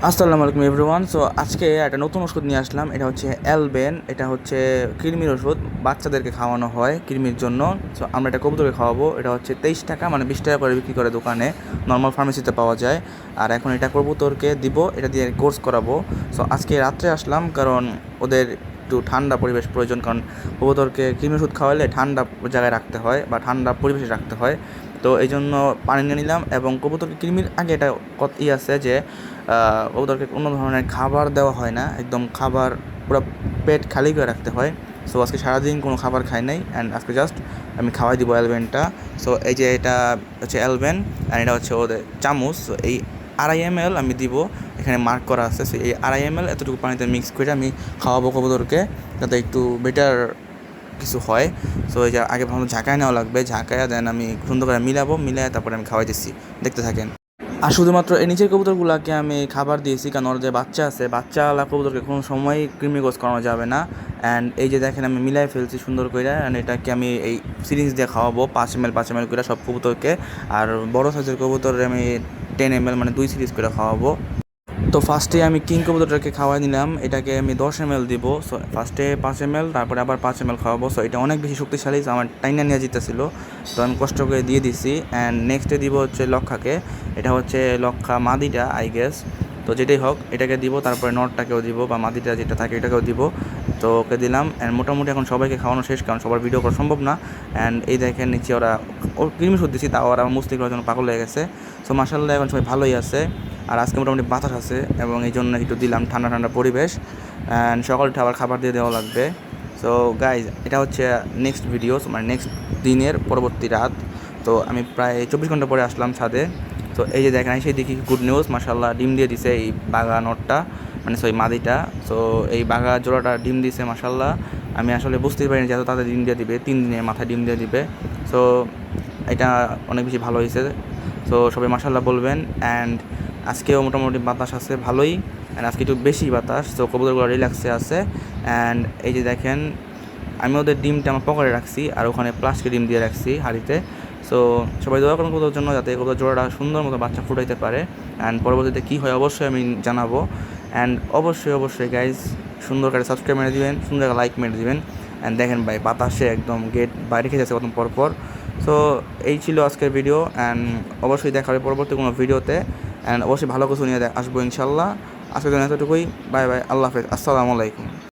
আসসালামু আলাইকুম everyone. So আজকে একটা নতুন ওষুধ নিয়ে আসলাম। এটা হচ্ছে অ্যালবেন। এটা হচ্ছে কৃমির ওষুধ, বাচ্চাদেরকে খাওয়ানো হয় কৃমির জন্য। সো আমরা এটা কবুতরকে খাওয়াবো। এটা হচ্ছে 23 টাকা, মানে 20 টাকা করে বিক্রি করে দোকানে, নর্মাল ফার্মেসিতে পাওয়া যায়। আর এখন এটা কবুতরকে দিব, এটা দিয়ে কোর্স করাবো। সো আজকে রাত্রে আসলাম কারণ ওদের একটু ঠান্ডা পরিবেশ প্রয়োজন, কারণ কবুতরকে কৃমি ওষুধ খাওয়ালে ঠান্ডা জায়গায় রাখতে হয় বা ঠান্ডা পরিবেশে রাখতে হয়। তো এই জন্য পানি নিয়ে নিলাম। এবং কবুতরকে কৃমির আগে এটা আছে যে ওদেরকে কোনো ধরনের খাবার দেওয়া হয় না, একদম খাবার পুরো পেট খালি করে রাখতে হয়। সো আজকে সারাদিন কোনো খাবার খাই নাই, অ্যান্ড আজকে জাস্ট আমি খাওয়াই দিব অ্যালবেনটা। সো এই যে এটা হচ্ছে অ্যালবেন, অ্যান্ড এটা হচ্ছে ওদের চামচ। সো এই 2.5 ml আমি দিব, এখানে মার্ক করা আছে। সো এই 2.5 ml এতটুকু পানিতে মিক্স করে আমি খাওয়াবো কবুতরকে, যাতে একটু বেটার কিছু হয়। সো এই যে আগে ভালো ঝাঁকায় নেওয়া লাগবে, ঝাঁকায় দেন আমি সুন্দর করে মিলাবো, মিলিয়ে তারপরে আমি খাওয়াই দিচ্ছি। দেখতে থাকেন। আর শুধুমাত্র এই নিচের কবুতরগুলোকে আমি খাবার দিয়েছি, কারণ ওর যে বাচ্চা আছে, বাচ্চাওয়ালা কবুতরকে কোনো সময় কৃমিঘোষ করানো যাবে না। অ্যান্ড এই যে দেখেন আমি মিলাই ফেলছি সুন্দর করে, অ্যান্ড এটাকে আমি এই সিরিঞ্জ দিয়ে খাওয়াবো 5 ml করে সব কবুতরকে। আর বড় সাইজের কবুতর আমি 10 ml, মানে 2 সিরিজ করে খাওয়াবো। তো ফার্স্টে আমি কিং কবুতরটাকে খাওয়াই নিলাম, এটাকে আমি 10 ml দিব। সো ফার্স্টে 5 ml, তারপরে আবার 5 ml খাওয়াবো। সো এটা অনেক বেশি শক্তিশালী, আমার টাইনা নিয়ে যেতেছিল, তো আমি কষ্ট করে দিয়ে দিছি। অ্যান্ড নেক্সটে দিব হচ্ছে লক্ষাকে। এটা হচ্ছে লক্ষা মাদিটা আই গেস। তো যেটাই হোক এটাকে দিব, তারপরে নটটাকেও দিব, বা মাদিটা যেটা থাকে এটাকেও দিব। তো ওকে দিলাম। অ্যান্ড মোটামুটি এখন সবাইকে খাওয়ানো শেষ, কারণ সবার ভিডিও করা সম্ভব না। অ্যান্ড এই দেখেন নিচে ওরা ওর কৃমি ওষুধ দিচ্ছি, তাও ওরা মুসলিম করার জন্য পাগল হয়ে গেছে। সো মাসাল্লাহ এখন সবাই ভালোই আছে। আর আজকে মোটামুটি বাতাস আছে, এবং এই জন্য একটু দিলাম ঠান্ডা ঠান্ডা পরিবেশ। অ্যান্ড সকালটা আবার খাবার দিয়ে দেওয়া লাগবে। সো গাইজ, এটা হচ্ছে নেক্সট ভিডিও, মানে নেক্সট দিনের পরবর্তী রাত। তো আমি প্রায় 24 ঘন্টা পরে আসলাম ছাদে। তো এই যে দেখেন, সেই দেখি গুড নিউজ, মাশাল্লাহ ডিম দিয়ে দিছে এই বাঘা নটটা, মানে সরি মাদিটা। সো এই বাঘা জোড়াটা ডিম দিছে মাশাল্লাহ। আমি আসলে বুঝতেই পারিনি যে এত তাদের ডিম দিয়ে দিবে, 3 দিনের মাথায় ডিম দিয়ে দিবে। সো এটা অনেক বেশি ভালো হয়েছে। সো সবাই মাশাল্লাহ বলবেন। অ্যান্ড আজকেও মোটামুটি বাতাস আছে ভালোই, অ্যান্ড আজকে একটু বেশি বাতাস, তো কবুতরগুলো রিল্যাক্সে আছে। অ্যান্ড এই যে দেখেন, আমি ওদের ডিমটা আমার পকেটে রাখছি, আর ওখানে প্লাস্টিকের ডিম দিয়ে রাখছি হাঁড়িতে। সো সবাই দোয়া করুন কবুতরের জন্য, যাতে কবুতর জোড়াটা সুন্দর মতো বাচ্চা ফুটাইতে পারে। অ্যান্ড পরবর্তীতে কী হয় অবশ্যই আমি জানাবো। অ্যান্ড অবশ্যই গাইজ সুন্দর করে সাবস্ক্রাইব মেরে দিবেন, সুন্দর করে লাইক মেরে দিবেন। অ্যান্ড দেখেন ভাই, বাতাসে একদম গেট বাইরে খেয়ে যাচ্ছে কত পরপর। সো এই ছিল আজকের ভিডিও, অ্যান্ড অবশ্যই দেখা হবে পরবর্তী কোনো ভিডিওতে। অ্যান্ড অবশ্যই ভালো কিছু নিয়ে আসবো ইনশাল্লাহ। আজকের জন্য এতটুকুই। বাই বাই, আল্লাহ হাফেজ, আসসালামু আলাইকুম।